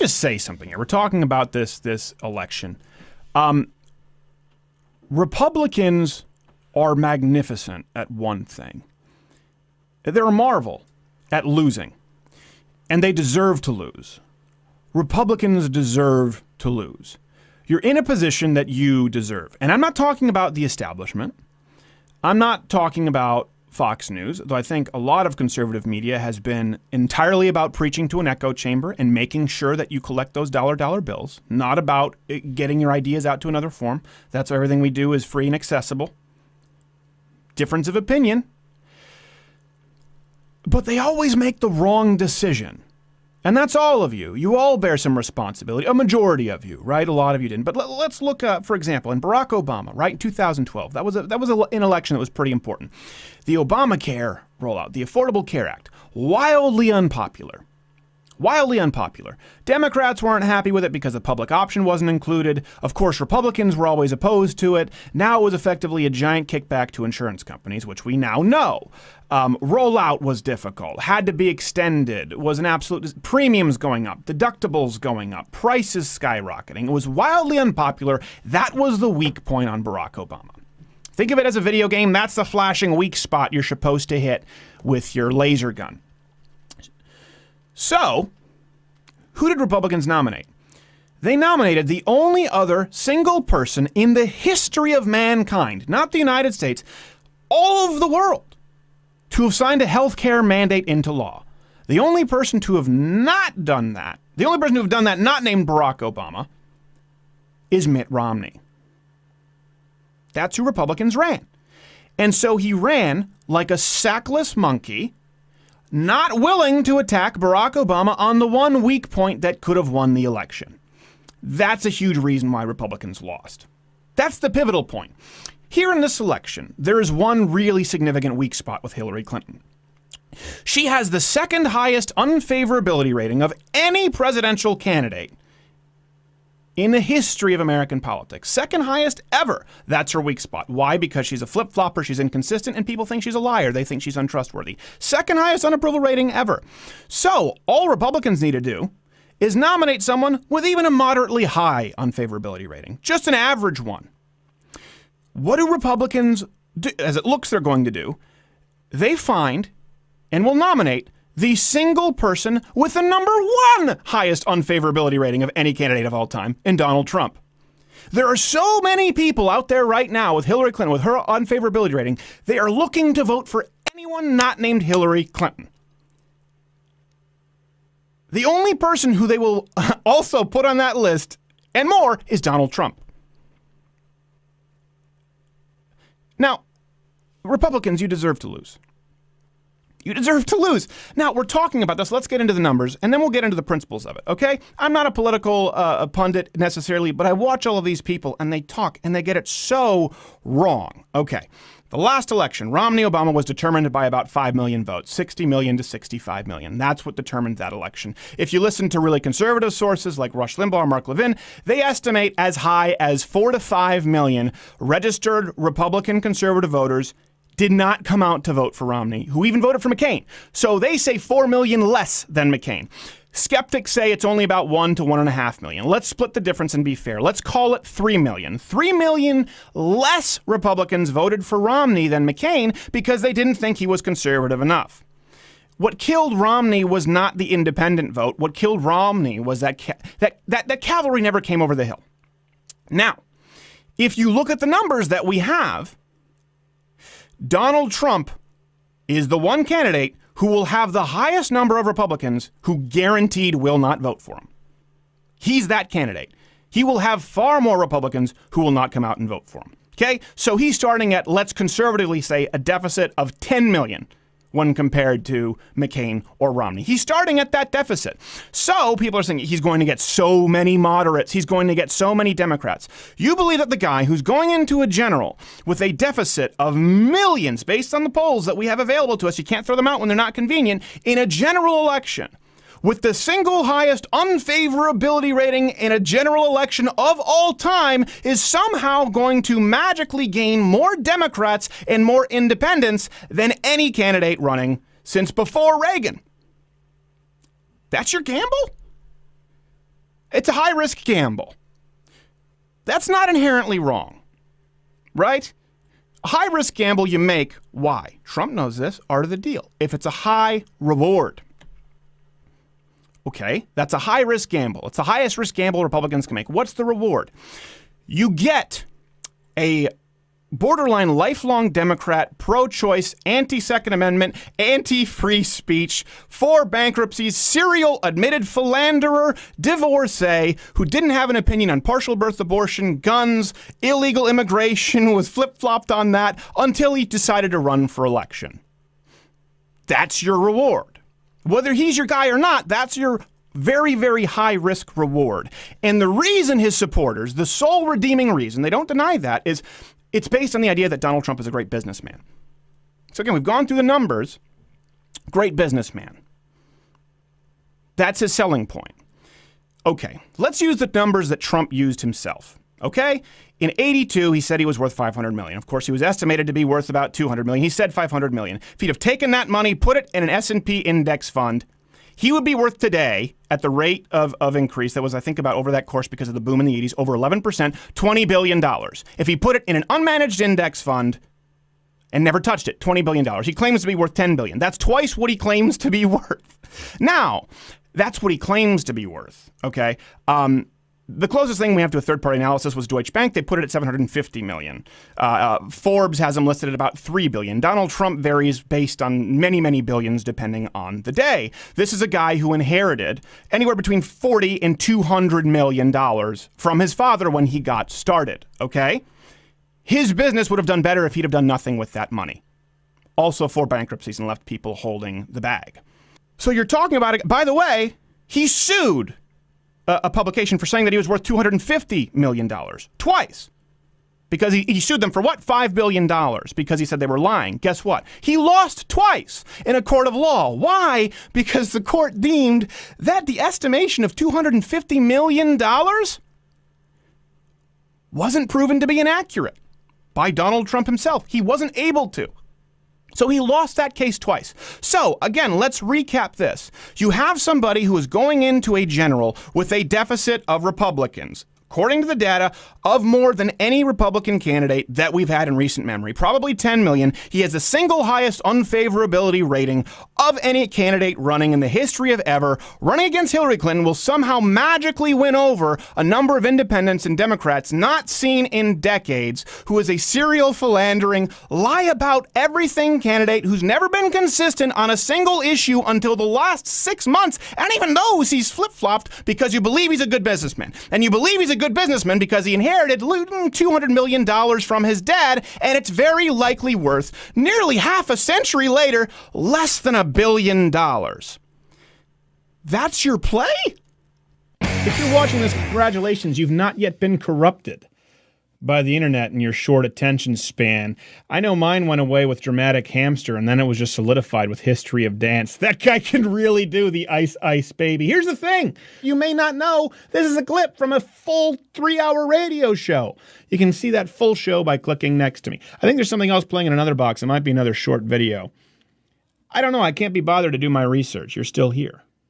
just say something here. We're talking about this election. Republicans are magnificent at one thing. They're a marvel at losing, and they deserve to lose. Republicans deserve to lose. You're in a position that you deserve. And I'm not talking about the establishment. I'm not talking about Fox News, though I think a lot of conservative media has been entirely about preaching to an echo chamber and making sure that you collect those dollar bills, not about getting your ideas out to another form. That's why everything we do is free and accessible. Difference of opinion. But they always make the wrong decision. And that's all of you. You all bear some responsibility. A majority of you, right? A lot of you didn't. But let's look, for example, in Barack Obama, right, in 2012. That was an election that was pretty important. The Obamacare rollout, the Affordable Care Act, wildly unpopular. Wildly unpopular. Democrats weren't happy with it because the public option wasn't included. Of course, Republicans were always opposed to it. Now it was effectively a giant kickback to insurance companies, which we now know. Rollout was difficult, had to be extended, was an absolute premiums going up, deductibles going up, prices skyrocketing. It was wildly unpopular. That was the weak point on Barack Obama. Think of it as a video game. That's the flashing weak spot you're supposed to hit with your laser gun. So, who did Republicans nominate? They nominated the only other single person in the history of mankind, not the United States, all of the world, to have signed a health care mandate into law. The only person to have not done that, the only person to have done that not named Barack Obama, is Mitt Romney. That's who Republicans ran. And so he ran like a sackless monkey, not willing to attack Barack Obama on the one weak point that could have won the election. That's a huge reason why Republicans lost. That's the pivotal point. Here in this election, there is one really significant weak spot with Hillary Clinton. She has the second highest unfavorability rating of any presidential candidate in the history of American politics. Second highest ever. That's her weak spot. Why? Because she's a flip-flopper, she's inconsistent, and people think she's a liar. They think she's untrustworthy. Second highest unapproval rating ever. So all Republicans need to do is nominate someone with even a moderately high unfavorability rating. Just an average one. What do Republicans do, as it looks they're going to do? They find and will nominate the single person with the number one highest unfavorability rating of any candidate of all time in Donald Trump. There are so many people out there right now with Hillary Clinton, with her unfavorability rating, they are looking to vote for anyone not named Hillary Clinton. The only person who they will also put on that list and more is Donald Trump. Now, Republicans, you deserve to lose. You deserve to lose. Now, we're talking about this. Let's get into the numbers, and then we'll get into the principles of it, okay? I'm not a political pundit necessarily, but I watch all of these people, and they talk, and they get it so wrong. Okay, the last election, Romney-Obama was determined by about 5 million votes, 60 million to 65 million. That's what determined that election. If you listen to really conservative sources like Rush Limbaugh or Mark Levin, they estimate as high as 4 to 5 million registered Republican conservative voters did not come out to vote for Romney, who even voted for McCain. So they say 4 million less than McCain. Skeptics say it's only about 1 to 1.5 million. Let's split the difference and be fair. Let's call it 3 million. 3 million less Republicans voted for Romney than McCain because they didn't think he was conservative enough. What killed Romney was not the independent vote. What killed Romney was that cavalry never came over the hill. Now, if you look at the numbers that we have, Donald Trump is the one candidate who will have the highest number of Republicans who guaranteed will not vote for him. He's that candidate. He will have far more Republicans who will not come out and vote for him. Okay? So he's starting at, let's conservatively say, a deficit of 10 million when compared to McCain or Romney. He's starting at that deficit. So people are saying he's going to get so many moderates. He's going to get so many Democrats. You believe that the guy who's going into a general with a deficit of millions, based on the polls that we have available to us, you can't throw them out when they're not convenient, in a general election, with the single highest unfavorability rating in a general election of all time, is somehow going to magically gain more Democrats and more independents than any candidate running since before Reagan. That's your gamble? It's a high-risk gamble. That's not inherently wrong, right? A high-risk gamble you make. Why? Trump knows this. Art of the deal. If it's a high reward. Okay, that's a high-risk gamble. It's the highest risk gamble Republicans can make. What's the reward? You get a borderline lifelong Democrat, pro-choice, anti-Second Amendment, anti-free speech, for bankruptcies, serial admitted philanderer, divorcee, who didn't have an opinion on partial birth abortion, guns, illegal immigration, was flip-flopped on that until he decided to run for election. That's your reward. Whether he's your guy or not, that's your very, very high risk reward. And the reason his supporters, the sole redeeming reason, they don't deny that, is it's based on the idea that Donald Trump is a great businessman. So again, we've gone through the numbers. Great businessman. That's his selling point. Okay, let's use the numbers that Trump used himself. Okay? In 82, he said he was worth $500 million. Of course, he was estimated to be worth about $200 million. He said $500 million. If he'd have taken that money, put it in an S&P index fund, he would be worth today, at the rate of increase that was, I think, about over that course because of the boom in the 80s, over 11%, $20 billion. If he put it in an unmanaged index fund and never touched it, $20 billion. He claims to be worth $10 billion. That's twice what he claims to be worth. Now, that's what he claims to be worth, okay? The closest thing we have to a third-party analysis was Deutsche Bank. They put it at $750 million. Forbes has him listed at about $3 billion. Donald Trump varies based on many, many billions depending on the day. This is a guy who inherited anywhere between $40 and $200 million from his father when he got started, okay? His business would have done better if he'd have done nothing with that money. Also for bankruptcies and left people holding the bag. So you're talking about it. By the way, he sued a publication for saying that he was worth $250 million twice. Because he sued them for what? $5 billion because he said they were lying. Guess what? He lost twice in a court of law. Why? Because the court deemed that the estimation of $250 million wasn't proven to be inaccurate by Donald Trump himself. He wasn't able to. So he lost that case twice. So again, let's recap this. You have somebody who is going into a general with a deficit of Republicans, according to the data, of more than any Republican candidate that we've had in recent memory, probably 10 million. He has the single highest unfavorability rating of any candidate running in the history of ever. Running against Hillary Clinton will somehow magically win over a number of independents and Democrats not seen in decades, who is a serial philandering, lie about everything candidate who's never been consistent on a single issue until the last 6 months, and even those he's flip-flopped because you believe he's a good businessman. And you believe he's a good businessman because he inherited $200 million from his dad, and it's very likely worth, nearly half a century later, less than $1 billion. That's your play? If you're watching this, congratulations, you've not yet been corrupted by the internet and your short attention span. I know mine went away with Dramatic Hamster, and then it was just solidified with History of Dance. That guy can really do the Ice Ice Baby. Here's the thing. You may not know, this is a clip from a full 3-hour radio show. You can see that full show by clicking next to me. I think there's something else playing in another box. It might be another short video. I don't know. I can't be bothered to do my research. You're still here.